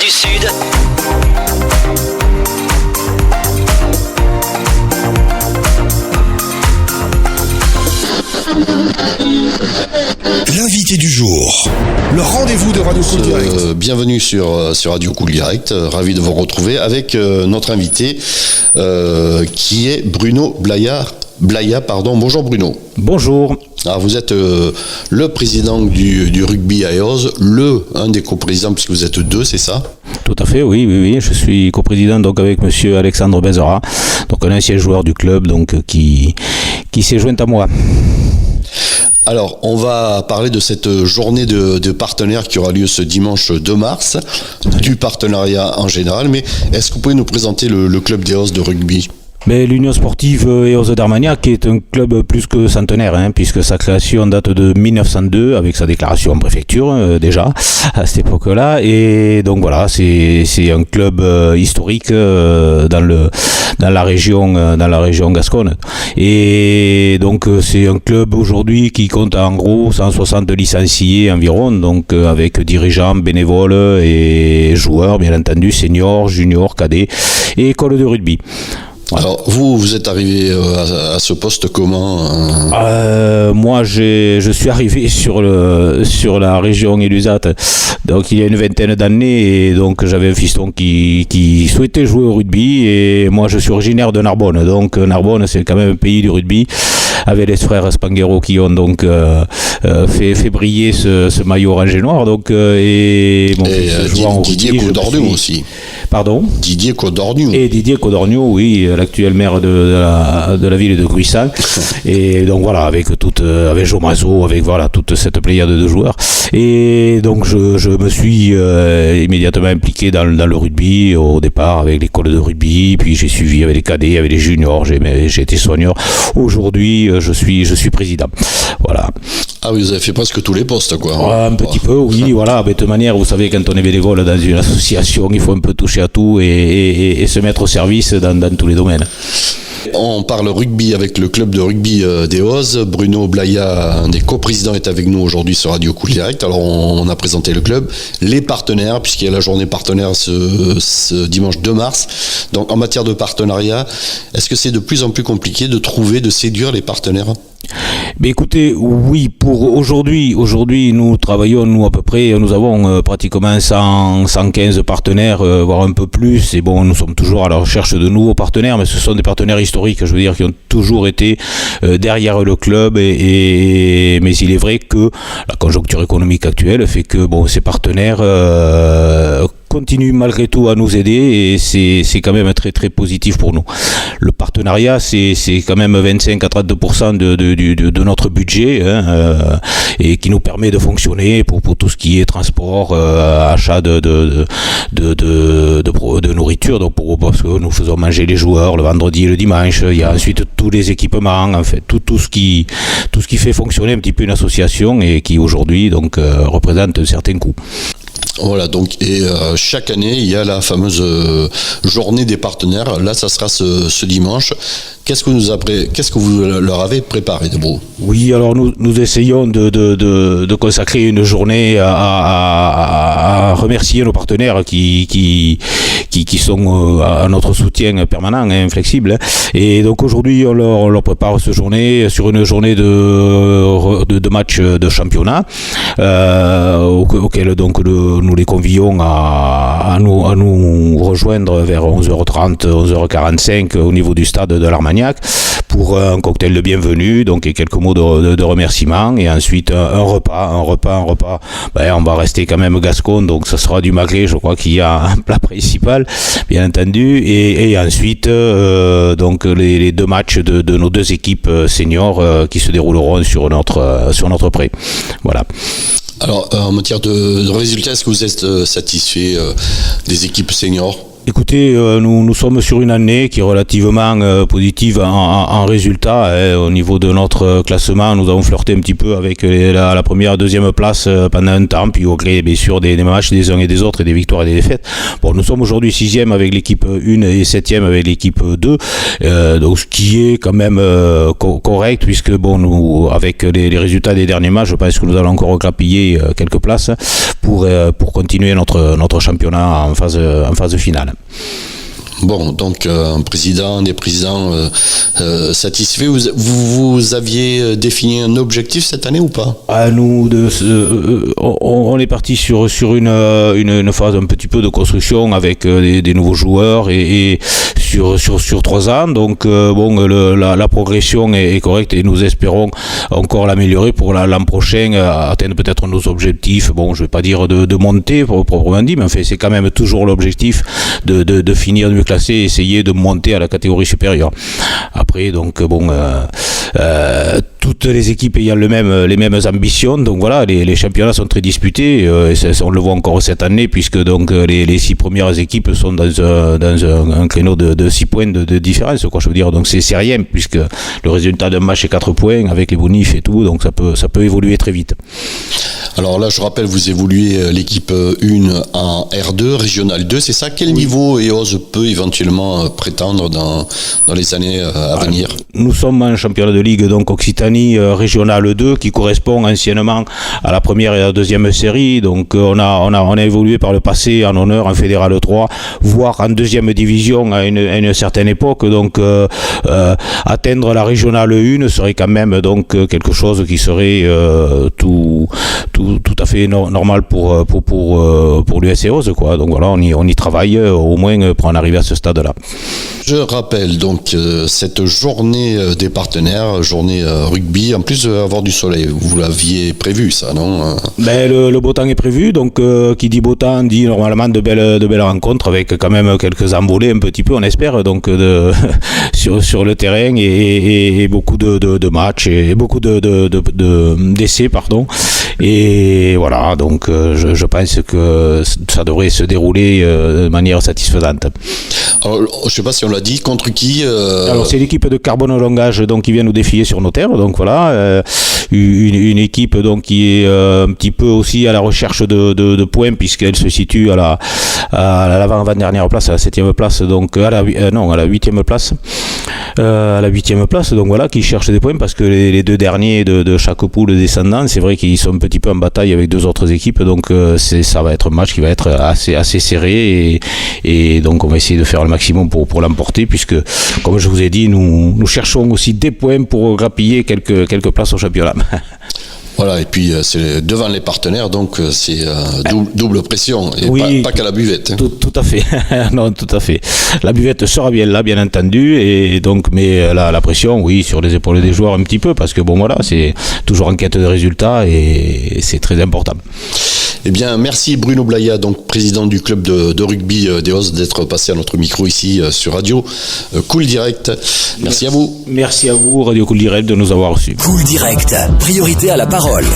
du Sud. L'invité du jour, le rendez-vous de Radio Cool Direct. Bienvenue sur Radio Cool Direct, ravi de vous retrouver avec notre invité qui est Bruno Blaya. Bonjour Bruno. Bonjour. Alors vous êtes le président du rugby à Eoz, un des coprésidents puisque vous êtes deux, c'est ça ? Tout à fait, oui. Je suis coprésident donc avec monsieur Alexandre Bezera, donc un ancien joueur du club donc qui s'est joint à moi. Alors, on va parler de cette journée de partenaires qui aura lieu ce dimanche 2 mars, du partenariat en général, mais est-ce que vous pouvez nous présenter le club d'Eoz de rugby ? Mais l'Union sportive Eoz d'Armagnac est un club plus que centenaire, puisque sa création date de 1902 avec sa déclaration en préfecture déjà à cette époque-là, et donc voilà, c'est un club historique dans la région gasconne, et donc c'est un club aujourd'hui qui compte en gros 160 licenciés environ, donc avec dirigeants, bénévoles et joueurs bien entendu, seniors, juniors, cadets et école de rugby. Voilà. Alors, vous êtes arrivé à ce poste comment Moi, je suis arrivé sur la région Élusat, donc il y a une vingtaine d'années, et donc j'avais un fiston qui souhaitait jouer au rugby, et moi je suis originaire de Narbonne, donc Narbonne c'est quand même un pays du rugby, avec les frères Spanghero qui ont donc fait briller ce maillot orange et noir, donc et mon fils jouant au rugby. Didier Codorniou aussi. Pardon ? Didier Codorniou. Et Didier Codorniou, oui, l'actuel maire de la ville de Gruissan. Et donc voilà, avec Jo Mazo, avec voilà toute cette pléiade de joueurs. Et donc je me suis immédiatement impliqué dans le rugby au départ avec l'école de rugby, puis j'ai suivi avec les cadets, avec les juniors, j'ai été soigneur. Aujourd'hui, je suis président. Voilà. Ah oui, vous avez fait presque tous les postes, quoi. Un petit peu, oui, voilà. De toute manière, vous savez, quand on est bénévole dans une association, il faut un peu toucher à tout et se mettre au service dans tous les domaines. On parle rugby avec le club de rugby d'Eoz. Bruno Blaya, un des coprésidents, est avec nous aujourd'hui sur Radio Cool Direct. Alors on a présenté le club, les partenaires, puisqu'il y a la journée partenaire ce dimanche 2 mars. Donc en matière de partenariat, est-ce que c'est de plus en plus compliqué de séduire les partenaires ? Mais écoutez, oui, pour aujourd'hui, nous travaillons, nous avons pratiquement 115 partenaires, voire un peu plus, et bon, nous sommes toujours à la recherche de nouveaux partenaires, mais ce sont des partenaires historiques, je veux dire, qui ont toujours été derrière le club, mais il est vrai que la conjoncture économique actuelle fait que bon, ces partenaires continue malgré tout à nous aider, et c'est quand même très très positif pour nous. Le partenariat, c'est quand même 25 à 32% de notre budget, et qui nous permet de fonctionner pour tout ce qui est transport, achat de nourriture, donc parce que nous faisons manger les joueurs le vendredi et le dimanche. Il y a ensuite tous les équipements, en fait tout ce qui fait fonctionner un petit peu une association, et qui aujourd'hui donc représente un certain coût. Voilà, donc chaque année il y a la fameuse journée des partenaires. Là, ça sera ce dimanche. Qu'est-ce que vous leur avez préparé de beau ? Oui, alors nous essayons de consacrer une journée à remercier nos partenaires qui sont à notre soutien permanent, inflexible. Et donc aujourd'hui, on leur prépare cette journée sur une journée de match de championnat, auquel donc nous les convions à nous rejoindre vers 11h30, 11h45 au niveau du stade de l'Armagnac pour un cocktail de bienvenue, donc et quelques mots de remerciement, et ensuite un repas. Ben, on va rester quand même gascon, donc ça sera du magret, je crois qu'il y a un plat principal, bien entendu, et ensuite donc les deux matchs de nos deux équipes seniors qui se dérouleront sur notre pré. Voilà. Alors, en matière de résultats, est-ce que vous êtes satisfait des équipes seniors ? Écoutez, nous sommes sur une année qui est relativement positive en résultat. Au niveau de notre classement, nous avons flirté un petit peu avec la première, deuxième place pendant un temps, puis au gré bien sûr des matchs des uns et des autres et des victoires et des défaites. Bon, nous sommes aujourd'hui 6e avec l'équipe 1 et 7e avec l'équipe 2, donc ce qui est quand même correct, puisque bon, nous avec les résultats des derniers matchs, je pense que nous allons encore recapiller quelques places pour continuer notre championnat en phase finale. Bon, donc des présidents satisfaits. Vous aviez défini un objectif cette année ou pas? On est parti sur une phase un petit peu de construction avec des nouveaux joueurs et sur 3 ans. Donc la progression est correcte et nous espérons encore l'améliorer pour l'an prochain, atteindre peut-être nos objectifs. Bon, je vais pas dire de monter proprement dit, mais en fait c'est quand même toujours l'objectif de finir mieux classé et essayer de monter à la catégorie supérieure. Après, donc toutes les équipes ayant les mêmes ambitions, donc voilà, les championnats sont très disputés, on le voit encore cette année, puisque donc les 6 premières équipes sont dans un créneau de 6 points de différence, quoi, je veux dire, donc c'est rien, puisque le résultat d'un match est 4 points avec les bonifs et tout, donc ça peut évoluer très vite. Alors là, je rappelle, vous évoluez l'équipe 1 en R2, Régional 2, c'est ça? Quel niveau EOS peut éventuellement prétendre dans les années à venir? Nous sommes en championnat de ligue, donc Occitanie Régional 2, qui correspond anciennement à la première et la deuxième série. Donc on a évolué par le passé en honneur en Fédéral 3, voire en deuxième division à une certaine époque. Donc atteindre la Régionale 1 serait quand même donc quelque chose qui serait tout à fait normal pour l'US EOS, quoi. Donc voilà, on y travaille au moins pour en arriver à ce stade-là. Je rappelle donc cette journée des partenaires, journée rugby, en plus avoir du soleil. Vous l'aviez prévu, ça, non? Ben, le beau temps est prévu, donc qui dit beau temps dit normalement de belles rencontres avec quand même quelques envolées un petit peu, on espère, donc sur le terrain et beaucoup de matchs et beaucoup d'essais, pardon. Et voilà, donc je pense que ça devrait se dérouler de manière satisfaisante. Alors, je ne sais pas si on l'a dit, contre qui Alors c'est l'équipe de Carbone Langage donc, qui vient nous défier sur nos terres, donc voilà, une équipe donc, qui est un petit peu aussi à la recherche de points, puisqu'elle se situe à l'avant-dernière place, à la 7e place, donc à la 8e place. À la 8e place, donc voilà, qui cherche des points, parce que les 2 derniers de chaque poule descendant, c'est vrai qu'ils sont un petit peu en bataille avec 2 autres équipes, donc ça va être un match qui va être assez serré, et donc on va essayer de faire le maximum pour l'emporter, puisque comme je vous ai dit, nous cherchons aussi des points pour grappiller quelques places au championnat. Voilà, et puis c'est devant les partenaires, donc c'est double pression, et oui, pas qu'à la buvette. Tout à fait, non, tout à fait. La buvette sera bien là, bien entendu, et donc, mais la pression, oui, sur les épaules des joueurs un petit peu, parce que bon voilà, c'est toujours en quête de résultats, et c'est très important. Eh bien, merci Bruno Blaya, donc président du club de rugby d'EOS, d'être passé à notre micro ici sur Radio Cool Direct. Merci à vous. Merci à vous, Radio Cool Direct, de nous avoir reçus. Cool Direct, priorité à la parole.